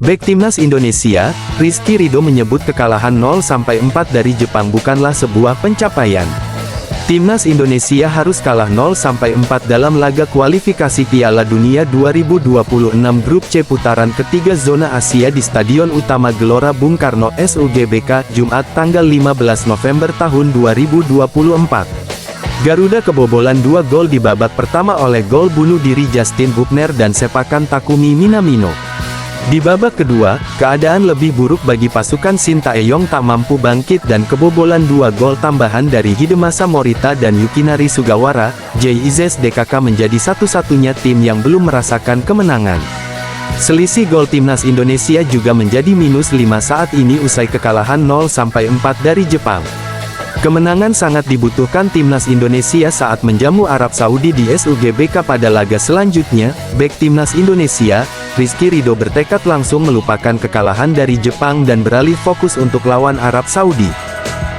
Bek Timnas Indonesia, Rizky Ridho menyebut kekalahan 0-4 dari Jepang bukanlah sebuah pencapaian. Timnas Indonesia harus kalah 0-4 dalam laga kualifikasi Piala Dunia 2026 Grup C putaran ketiga zona Asia di Stadion Utama Gelora Bung Karno SUGBK, Jumat tanggal 15 November tahun 2024. Garuda kebobolan 2 gol di babak pertama oleh gol bunuh diri Justin Hubner dan sepakan Takumi Minamino. Di babak kedua, keadaan lebih buruk bagi pasukan Shin Tae-yong tak mampu bangkit dan kebobolan 2 gol tambahan dari Hidemasa Morita dan Yukinari Sugawara, JIZS DKK menjadi satu-satunya tim yang belum merasakan kemenangan. Selisih gol Timnas Indonesia juga menjadi -5 saat ini usai kekalahan 0-4 dari Jepang. Kemenangan sangat dibutuhkan Timnas Indonesia saat menjamu Arab Saudi di SUGBK pada laga selanjutnya. Bek Timnas Indonesia, Rizky Ridho bertekad langsung melupakan kekalahan dari Jepang dan beralih fokus untuk lawan Arab Saudi.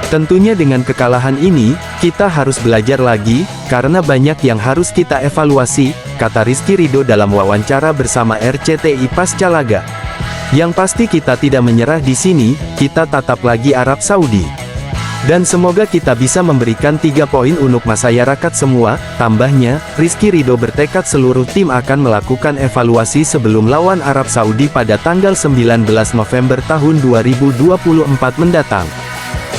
Tentunya dengan kekalahan ini, kita harus belajar lagi, karena banyak yang harus kita evaluasi, kata Rizky Ridho dalam wawancara bersama RCTI pasca laga. Yang pasti kita tidak menyerah di sini, kita tatap lagi Arab Saudi. Dan semoga kita bisa memberikan 3 poin untuk masyarakat semua, tambahnya. Rizky Ridho bertekad seluruh tim akan melakukan evaluasi sebelum lawan Arab Saudi pada tanggal 19 November tahun 2024 mendatang.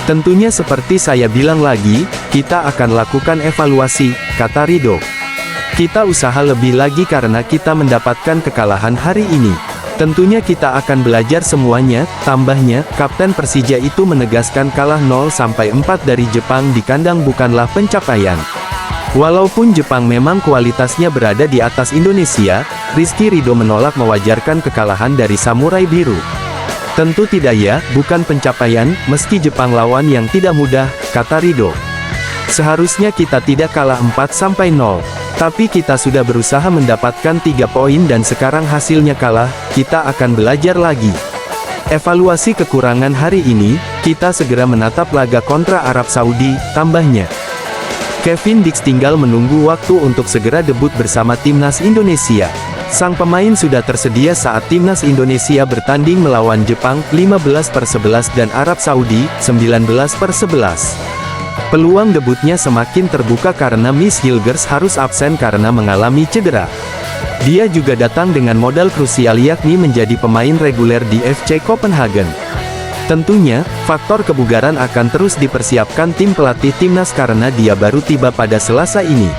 Tentunya seperti saya bilang lagi, kita akan lakukan evaluasi, kata Ridho. Kita usaha lebih lagi karena kita mendapatkan kekalahan hari ini. Tentunya kita akan belajar semuanya, tambahnya. Kapten Persija itu menegaskan kalah 0-4 dari Jepang di kandang bukanlah pencapaian. Walaupun Jepang memang kualitasnya berada di atas Indonesia, Rizky Ridho menolak mewajarkan kekalahan dari Samurai Biru. Tentu tidak ya, bukan pencapaian, meski Jepang lawan yang tidak mudah, kata Ridho. Seharusnya kita tidak kalah 4-0. Tapi kita sudah berusaha mendapatkan 3 poin dan sekarang hasilnya kalah, kita akan belajar lagi. Evaluasi kekurangan hari ini, kita segera menatap laga kontra Arab Saudi, tambahnya. Kevin Dix tinggal menunggu waktu untuk segera debut bersama Timnas Indonesia. Sang pemain sudah tersedia saat Timnas Indonesia bertanding melawan Jepang, 15/11 dan Arab Saudi, 19/11. Peluang debutnya semakin terbuka karena Miss Hilgers harus absen karena mengalami cedera. Dia juga datang dengan modal krusial yakni menjadi pemain reguler di FC Copenhagen. Tentunya, faktor kebugaran akan terus dipersiapkan tim pelatih timnas karena dia baru tiba pada Selasa ini.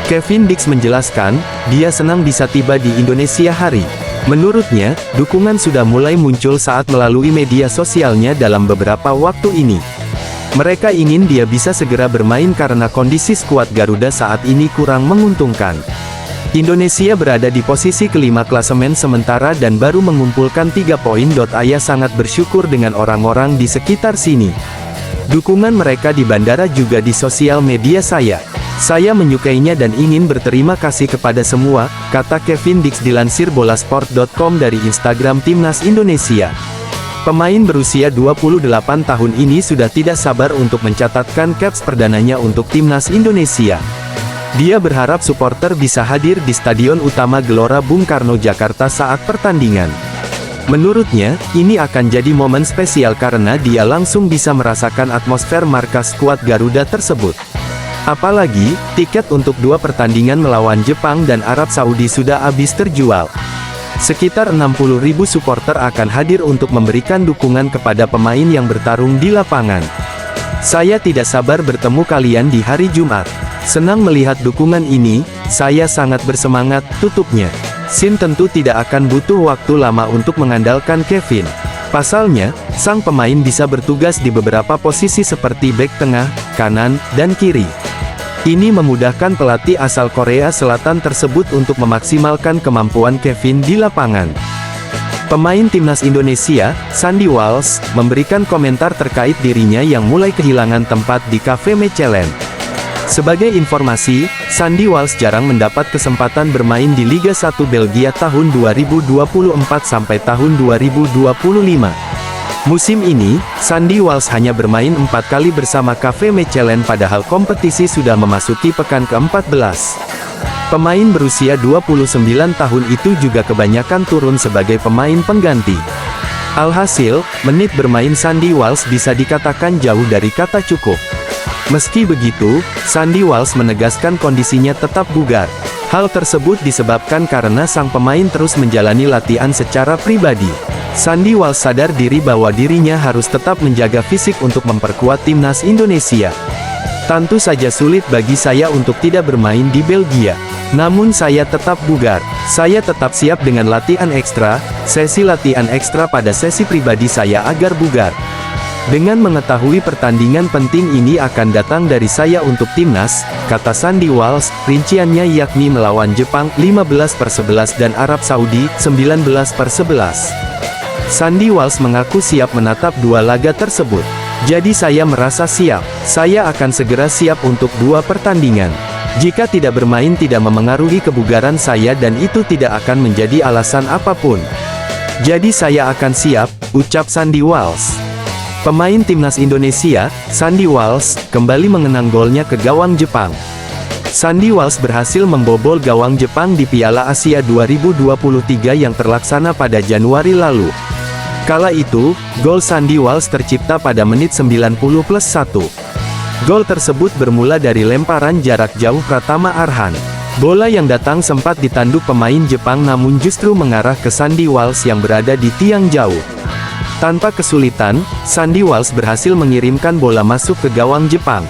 Kevin Dix menjelaskan, dia senang bisa tiba di Indonesia hari. Menurutnya, dukungan sudah mulai muncul saat melalui media sosialnya dalam beberapa waktu ini. Mereka ingin dia bisa segera bermain karena kondisi skuad Garuda saat ini kurang menguntungkan. Indonesia berada di posisi kelima klasemen sementara dan baru mengumpulkan 3 poin. Aya sangat bersyukur dengan orang-orang di sekitar sini. Dukungan mereka di bandara juga di sosial media saya. Saya menyukainya dan ingin berterima kasih kepada semua, kata Kevin Dix dilansir bolasport.com dari Instagram Timnas Indonesia. Pemain berusia 28 tahun ini sudah tidak sabar untuk mencatatkan caps perdananya untuk Timnas Indonesia. Dia berharap supporter bisa hadir di Stadion Utama Gelora Bung Karno Jakarta saat pertandingan. Menurutnya, ini akan jadi momen spesial karena dia langsung bisa merasakan atmosfer markas skuad Garuda tersebut. Apalagi, tiket untuk 2 pertandingan melawan Jepang dan Arab Saudi sudah habis terjual. Sekitar 60.000 supporter akan hadir untuk memberikan dukungan kepada pemain yang bertarung di lapangan. Saya tidak sabar bertemu kalian di hari Jumat. Senang melihat dukungan ini, saya sangat bersemangat, tutupnya. Shin tentu tidak akan butuh waktu lama untuk mengandalkan Kevin. Pasalnya, sang pemain bisa bertugas di beberapa posisi seperti bek tengah, kanan, dan kiri. Ini memudahkan pelatih asal Korea Selatan tersebut untuk memaksimalkan kemampuan Kevin di lapangan. Pemain Timnas Indonesia, Sandy Walsh, memberikan komentar terkait dirinya yang mulai kehilangan tempat di Cafe Mechelen. Sebagai informasi, Sandy Walsh jarang mendapat kesempatan bermain di Liga 1 Belgia tahun 2024 sampai tahun 2025. Musim ini, Sandy Walsh hanya bermain 4 kali bersama Cafe Mechelen padahal kompetisi sudah memasuki pekan ke-14. Pemain berusia 29 tahun itu juga kebanyakan turun sebagai pemain pengganti. Alhasil, menit bermain Sandy Walsh bisa dikatakan jauh dari kata cukup. Meski begitu, Sandy Walsh menegaskan kondisinya tetap bugar. Hal tersebut disebabkan karena sang pemain terus menjalani latihan secara pribadi. Sandy Walsh sadar diri bahwa dirinya harus tetap menjaga fisik untuk memperkuat timnas Indonesia. Tentu saja sulit bagi saya untuk tidak bermain di Belgia. Namun saya tetap bugar. Saya tetap siap dengan latihan ekstra, sesi latihan ekstra pada sesi pribadi saya agar bugar. Dengan mengetahui pertandingan penting ini akan datang dari saya untuk timnas, kata Sandy Walsh, rinciannya yakni melawan Jepang 15/11 dan Arab Saudi 19/11. Sandy Walsh mengaku siap menatap dua laga tersebut. Jadi saya merasa siap. Saya akan segera siap untuk dua pertandingan. Jika tidak bermain tidak memengaruhi kebugaran saya dan itu tidak akan menjadi alasan apapun. Jadi saya akan siap, ucap Sandy Walsh. Pemain timnas Indonesia, Sandy Walsh, kembali mengenang golnya ke gawang Jepang. Sandy Walsh berhasil membobol gawang Jepang di Piala Asia 2023 yang terlaksana pada Januari lalu. Kala itu, gol Sandy Walsh tercipta pada menit 90+1. Gol tersebut bermula dari lemparan jarak jauh Pratama Arhan. Bola yang datang sempat ditanduk pemain Jepang namun justru mengarah ke Sandy Walsh yang berada di tiang jauh. Tanpa kesulitan, Sandy Walsh berhasil mengirimkan bola masuk ke gawang Jepang.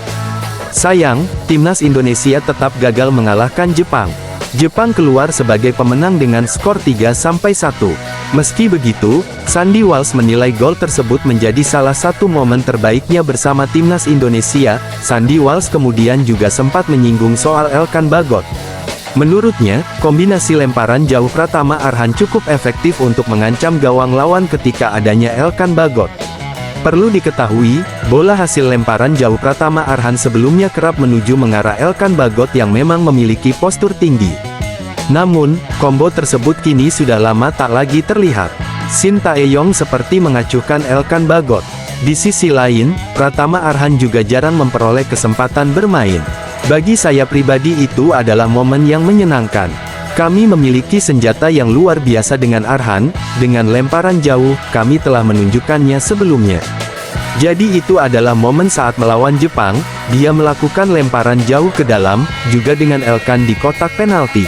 Sayang, timnas Indonesia tetap gagal mengalahkan Jepang. Jepang keluar sebagai pemenang dengan skor 3-1. Meski begitu, Sandy Walsh menilai gol tersebut menjadi salah satu momen terbaiknya bersama timnas Indonesia. Sandy Walsh kemudian juga sempat menyinggung soal Elkan Bagot. Menurutnya, kombinasi lemparan jauh Pratama Arhan cukup efektif untuk mengancam gawang lawan ketika adanya Elkan Bagot. Perlu diketahui, bola hasil lemparan jauh Pratama Arhan sebelumnya kerap menuju mengarah Elkan Bagot yang memang memiliki postur tinggi. Namun, kombo tersebut kini sudah lama tak lagi terlihat. Shin Tae-yong seperti mengacuhkan Elkan Bagot. Di sisi lain, Pratama Arhan juga jarang memperoleh kesempatan bermain. Bagi saya pribadi itu adalah momen yang menyenangkan. Kami memiliki senjata yang luar biasa dengan Arhan, dengan lemparan jauh, kami telah menunjukkannya sebelumnya. Jadi itu adalah momen saat melawan Jepang, dia melakukan lemparan jauh ke dalam, juga dengan Elkan di kotak penalti.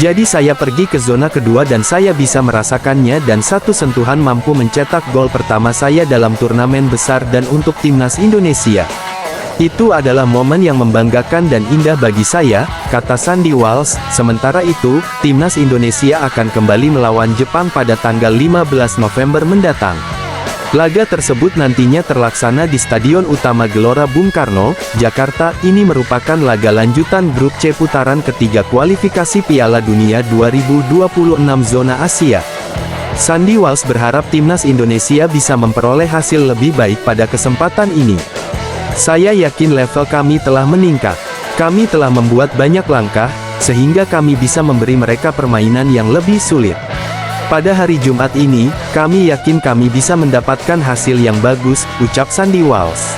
Jadi saya pergi ke zona kedua dan saya bisa merasakannya dan satu sentuhan mampu mencetak gol pertama saya dalam turnamen besar dan untuk timnas Indonesia. Itu adalah momen yang membanggakan dan indah bagi saya, kata Sandy Walsh. Sementara itu, timnas Indonesia akan kembali melawan Jepang pada tanggal 15 November mendatang. Laga tersebut nantinya terlaksana di Stadion Utama Gelora Bung Karno, Jakarta. Ini merupakan laga lanjutan grup C putaran ketiga kualifikasi Piala Dunia 2026 zona Asia. Sandy Walsh berharap timnas Indonesia bisa memperoleh hasil lebih baik pada kesempatan ini. Saya yakin level kami telah meningkat. Kami telah membuat banyak langkah, sehingga kami bisa memberi mereka permainan yang lebih sulit. Pada hari Jumat ini, kami yakin kami bisa mendapatkan hasil yang bagus, ucap Sandy Walsh.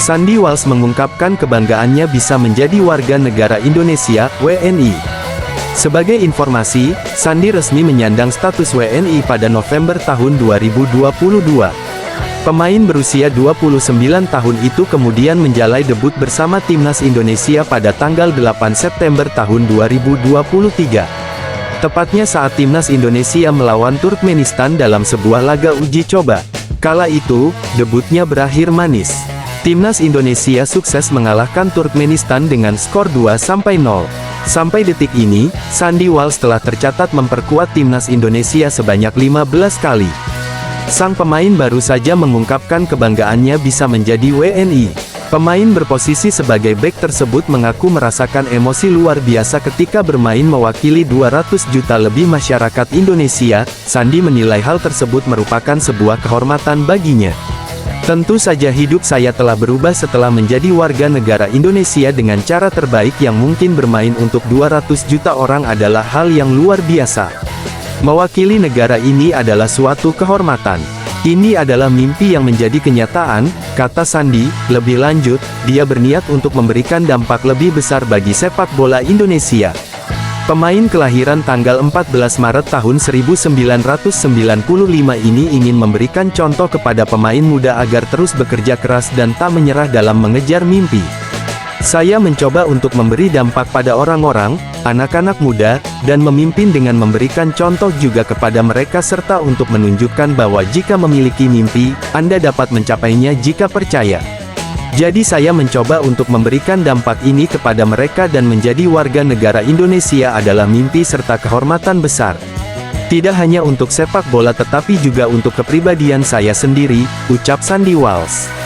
Sandy Walsh mengungkapkan kebanggaannya bisa menjadi warga negara Indonesia, WNI. Sebagai informasi, Sandy resmi menyandang status WNI pada November tahun 2022. Pemain berusia 29 tahun itu kemudian menjalani debut bersama timnas Indonesia pada tanggal 8 September tahun 2023. Tepatnya saat timnas Indonesia melawan Turkmenistan dalam sebuah laga uji coba. Kala itu, debutnya berakhir manis. Timnas Indonesia sukses mengalahkan Turkmenistan dengan skor 2-0. Sampai detik ini, Sandy Walsh telah tercatat memperkuat timnas Indonesia sebanyak 15 kali. Sang pemain baru saja mengungkapkan kebanggaannya bisa menjadi WNI. Pemain berposisi sebagai bek tersebut mengaku merasakan emosi luar biasa ketika bermain mewakili 200 juta lebih masyarakat Indonesia. Sandy menilai hal tersebut merupakan sebuah kehormatan baginya. Tentu saja hidup saya telah berubah setelah menjadi warga negara Indonesia dengan cara terbaik yang mungkin bermain untuk 200 juta orang adalah hal yang luar biasa. Mewakili negara ini adalah suatu kehormatan. Ini adalah mimpi yang menjadi kenyataan, kata Sandi. Lebih lanjut, dia berniat untuk memberikan dampak lebih besar bagi sepak bola Indonesia. Pemain kelahiran tanggal 14 Maret tahun 1995 ini ingin memberikan contoh kepada pemain muda agar terus bekerja keras dan tak menyerah dalam mengejar mimpi. Saya mencoba untuk memberi dampak pada orang-orang, anak-anak muda, dan memimpin dengan memberikan contoh juga kepada mereka serta untuk menunjukkan bahwa jika memiliki mimpi, Anda dapat mencapainya jika percaya. Jadi saya mencoba untuk memberikan dampak ini kepada mereka dan menjadi warga negara Indonesia adalah mimpi serta kehormatan besar. Tidak hanya untuk sepak bola tetapi juga untuk kepribadian saya sendiri, ucap Sandi Walsh.